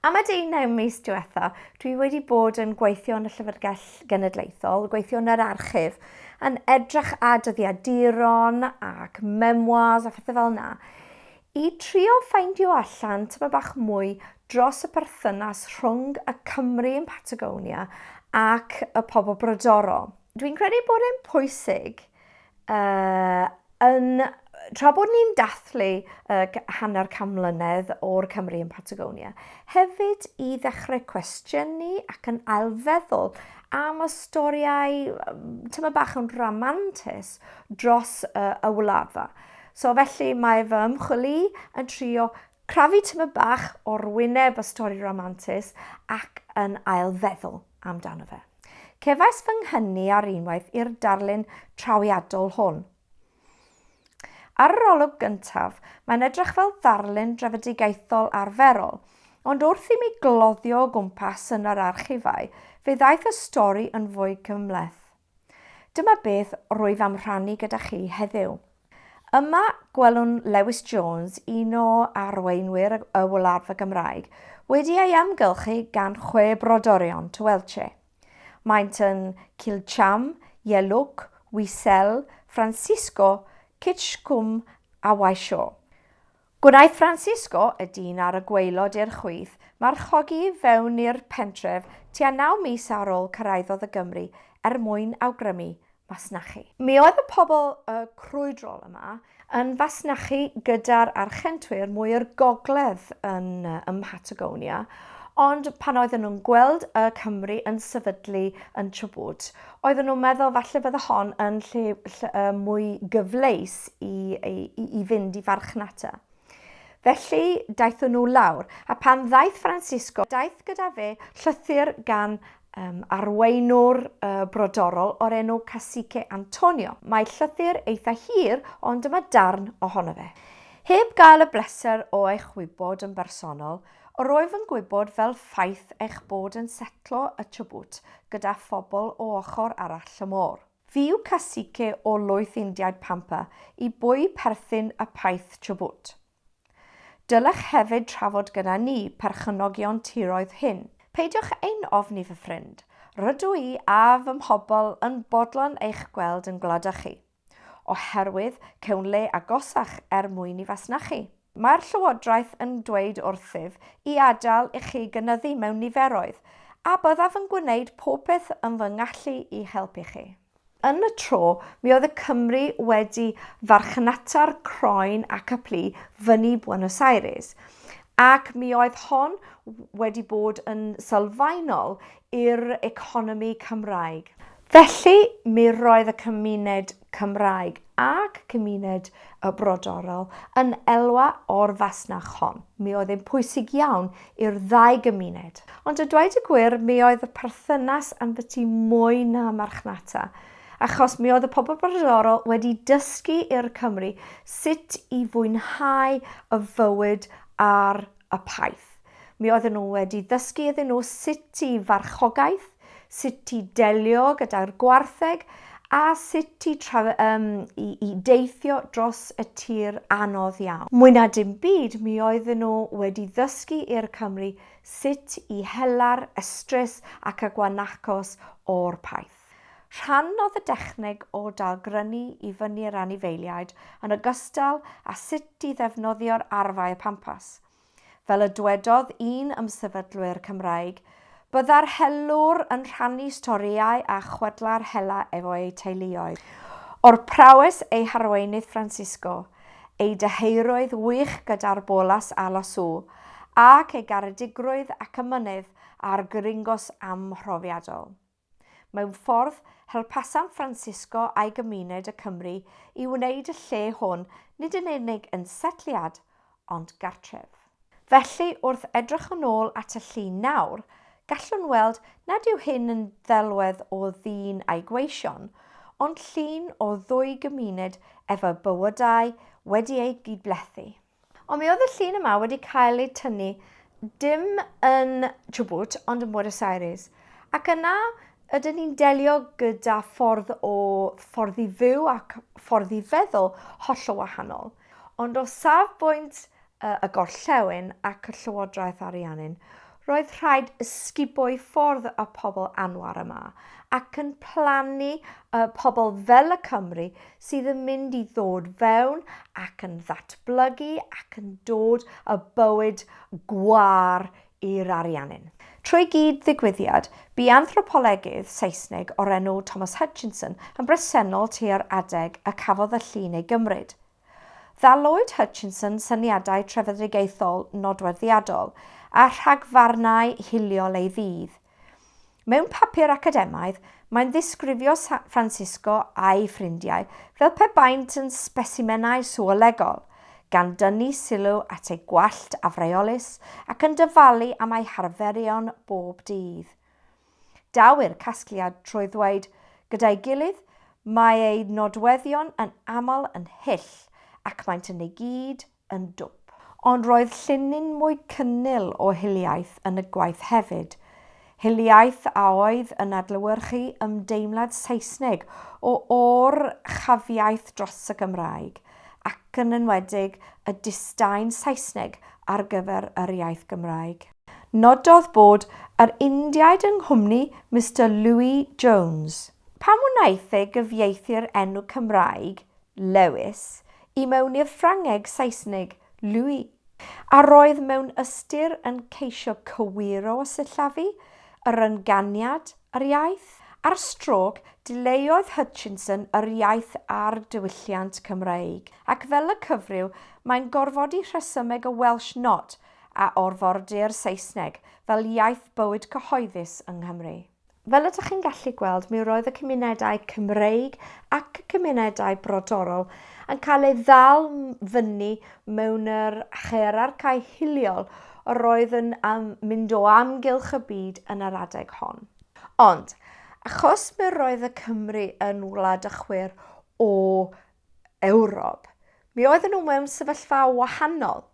Am y 19 mis diwetha, dwi wedi bod yn gweithio yn y Llyfrgell Genedlaethol, gweithio yn yr archif, yn edrych ar dyddiaduron ac memoirs a phethau fel yna, i trio ffeindio allan tyma bach mwy dros y perthynas rhwng y Cymry yn Mhatagonia ac y pobl brodorol. Dwi'n credu bod e'n pwysig tra bod ni'n dathlu hanner can mlynedd o'r Cymry yn Mhatagonia, hefyd i ddechrau cwestiynu ac yn ailfeddwl am y storiau tyma bach yn ramantus dros y wladfa. So felly mae fy ymchwili yn trio crafu tyma bach o'r wyneb y stori ramantus ac yn ailfeddwl amdano fe. Cefais fy nghynu ar unwaith i'r darlun trawiadol hwn. Ar yr olwg gyntaf, mae'n edrych fel ddarlun drefedigaethol arferol, ond wrth i mi gloddio o gwmpas yn yr archifau, fe ddaeth y stori yn fwy cymhleth. Dyma beth rwyf am rhannu gyda chi heddiw. Yma gwelwn Lewis Jones, un o arweinwyr y wladfa Gymraeg, wedi ei amgylchu gan 6 brodorion Tywelche. Maent yn Cilcham, Ielwc, Wisel, Francisco, Kitchcwm a Waisio. Gwnaeth Francisco, y dyn ar y gwaelod i'r chwith, marchogi fewn i'r pentref tua 9 mis ar ôl cyrraeddodd y Gymru mwyn awgrymu masnachu. Mi oedd y pobl crwydrol yma yn fasnachu gyda'r archentwyr mwy'r gogledd yn Mhatagonia, ond pan oedden nhw'n gweld y Cymru yn sefydlu yn Chubut, oedden nhw'n meddwl falle bydde hon yn lle mwy gyfleus i fynd i farchnata. Felly daethon nhw lawr, a pan ddaeth Francisco, daeth gyda fe llythyr gan arweinwr brodorol o'r enw Cacique Antonio. Mae llythyr eitha hir, ond dyma darn ohono fe. Heb gael y bleser o eich wybod yn bersonol, roedd yn gwybod fel ffaith eich bod yn setlo y Chubut gyda phobl o ochr arall y môr. Fi yw Cacique o Lwyth Indiaid Pampa i bwy perthyn y paith Chubut. Dylech hefyd trafod gyda ni perchynogion tiroedd hyn. Peidiwch ein ofni fy ffrind. Rydw i a fy mhobl yn bodlon eich gweld yn gwladach chi, oherwydd cewnle agosach mwyn i fasnachu. Mae'r llywodraeth yn dweud wrthyf i adael i chi gynyddu mewn niferoedd, a byddaf yn gwneud popeth yn fy ngallu i helpu chi. Yn y tro, mi oedd y Cymru wedi farchnata'r croen ac y plu fyny Buenos Aires, ac mi oedd hon wedi bod yn sylfaenol i'r economi Cymraeg. Felly, mi roedd y cymuned Cymraeg ac cymuned y brodorol yn elwa o'r fasnach hon. Mi oedd e'n pwysig iawn i'r ddau gymuned. Ond y dweud y gwir, mi oedd y perthynas yn byti mwy na marchnata, achos mi oedd y pobl brodorol wedi dysgu i'r Cymru sut i fwynhau y fywyd ar y paith. Mi oedden nhw wedi dysgu iddyn nhw sut i farchogaeth, sut i delio gyda'r gwartheg, a sut i deithio dros y tir anodd iawn. Mwy na dim byd, mi oedden nhw wedi ddysgu i'r Cymru sut i hela'r estrys ac y gwanachos o'r paith. Rhan oedd y dechneg o dalgrynu i fyny'r anifeiliaid yn ogystal a sut i ddefnyddio'r arfau y pampas. Fel y dwedodd un ymsefydlwyr Cymraeg, byddai'r helwr yn rhannu storiau a chwedla'r hela efo ei teuluoedd. O'r prawes ei harweinydd Francisco, ei dyheirwydd wych gyda'r bolas a lasw, ac ei garedigrwydd ac ymynydd a'r gringos amhrofiadol. Mewn ffordd, helpasan Francisco a'i gymuned y Cymru i wneud y lle hwn nid yn unig yn setliad, ond gartref. Felly, wrth edrych yn ôl at y llun nawr, gallwn weld nad yw hyn yn ddelwedd o ddyn a'i gweision, ond llun o ddwy gymuned efo bywydau wedi ei gydblethu. Ond mi oedd y llun yma wedi cael ei tynnu dim yn Chubut, ond yn Buenos Aires. Ac yna, ydyn ni'n delio gyda ffordd i fyw ac ffordd i feddwl hollol wahanol. Ond o safbwynt y gorllewin ac y llywodraeth ariannyn, roedd rhaid ysgubo i ffwrdd y pobl anwar yma ac yn plannu pobl fel y Cymry sydd yn mynd i ddod fewn ac yn ddatblygu ac yn dod y bywyd gwar i'r ariannyn. Trwy gyd ddigwyddiad, bu anthropolegydd Saesneg o'r enw Thomas Hutchinson yn bresennol tua'r adeg y cafodd y llun ei gymryd. Ddalwyd Hutchinson syniadau trefedigaethol nodweddiadol a rhagfarnau hiliol ei ddydd. Mewn papur academaidd, mae'n ddisgrifio Francisco a'i ffrindiau fel pe baent yn specimenau sŵolegol, gan dynnu sylw at ei gwallt afreolus ac yn dyfalu am ei harferion bob dydd. Daw'r casgliad trwy ddweud, gyda'i gilydd, mae ei nodweddion yn aml yn hyll ac maent yn ei gyd yn dwp. Ond roedd llunyn mwy cynnil o hiliaeth yn y gwaith hefyd. Hiliaeth a oedd yn adlewyrchu ymdeimlad Saesneg o o'r-chafiaeth dros y Gymraeg ac yn enwedig y disdain Saesneg ar gyfer yr iaith Gymraeg. Nododd bod yr Indiaid yng nghwmni Mr Louis Jones. Pam wnaeth ei gyfieithu'r enw Cymraeg, Lewis, i mewn i'r Ffrangeg Saesneg, Louis, a roedd mewn ystyr yn ceisio cywiro o sillafu, yr ynganiad, yr iaith. Ar strôc, dileodd Hutchinson yr iaith a'r diwylliant Cymreig, ac fel y cyfryw, mae'n gorfodi rhesymeg y Welsh Not a orfordir Saesneg fel iaith bywyd cyhoeddus yng Nghymru. Fel ydych chi'n gallu gweld, mi roedd y cymunedau Cymreig ac y cymunedau brodorol yn cael ei ddal fyny mewn yr hierarchau hiliol roedd yn mynd o amgylch y byd yn yr adeg hon. Ond, achos mi roedd y Cymru yn wlad ychwyr o Ewrop, mi oedden nhw mewn sefyllfa wahanol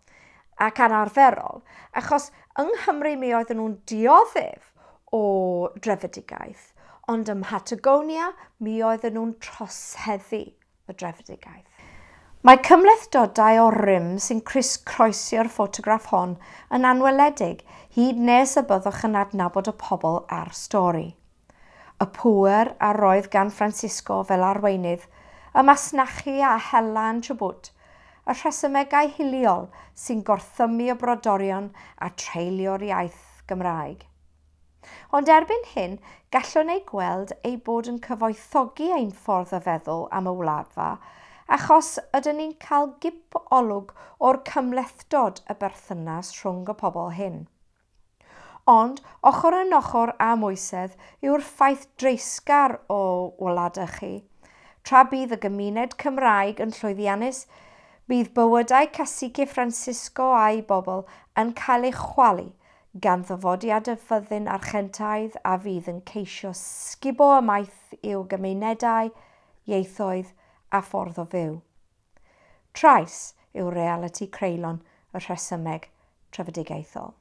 ac anarferol, achos yng Nghymru mi oedden nhw'n dioddef o drefedigaeth, ond ym Mhatagonia mi oedden nhw'n troseddu y drefedigaeth. Mae cymhlethdodau o rym sy'n croesio'r ffotograff hon yn anweledig hyd nes y byddwch yn adnabod y pobl a'r stori. Y pŵer a roedd gan Francisco fel arweinydd, y masnachu a helan tribwt, y rhesymegau hiliol sy'n gorthymu y brodorion a treulio'r iaith Gymraeg. Ond erbyn hyn, gallwn ei gweld ei bod yn cyfoethogi ein ffordd o feddwl am y wladfa, achos ydyn ni'n cael gip olwg o'r cymhlethdod y berthynas rhwng y pobl hyn. Ond, ochr yn ochr a moesedd yw'r ffaith dreisgar o wladychu. Tra bydd y gymuned Cymraeg yn llwyddiannus, bydd bywydau cacique Francisco a'i bobl yn cael eu chwalu gan ddyfodiad y fyddin archentaidd a fydd yn ceisio sgubo ymaith i'w gymunedau, ieithoedd a ffordd o fyw. Trais yw realiti creulon y rhesymeg trefedigaethol.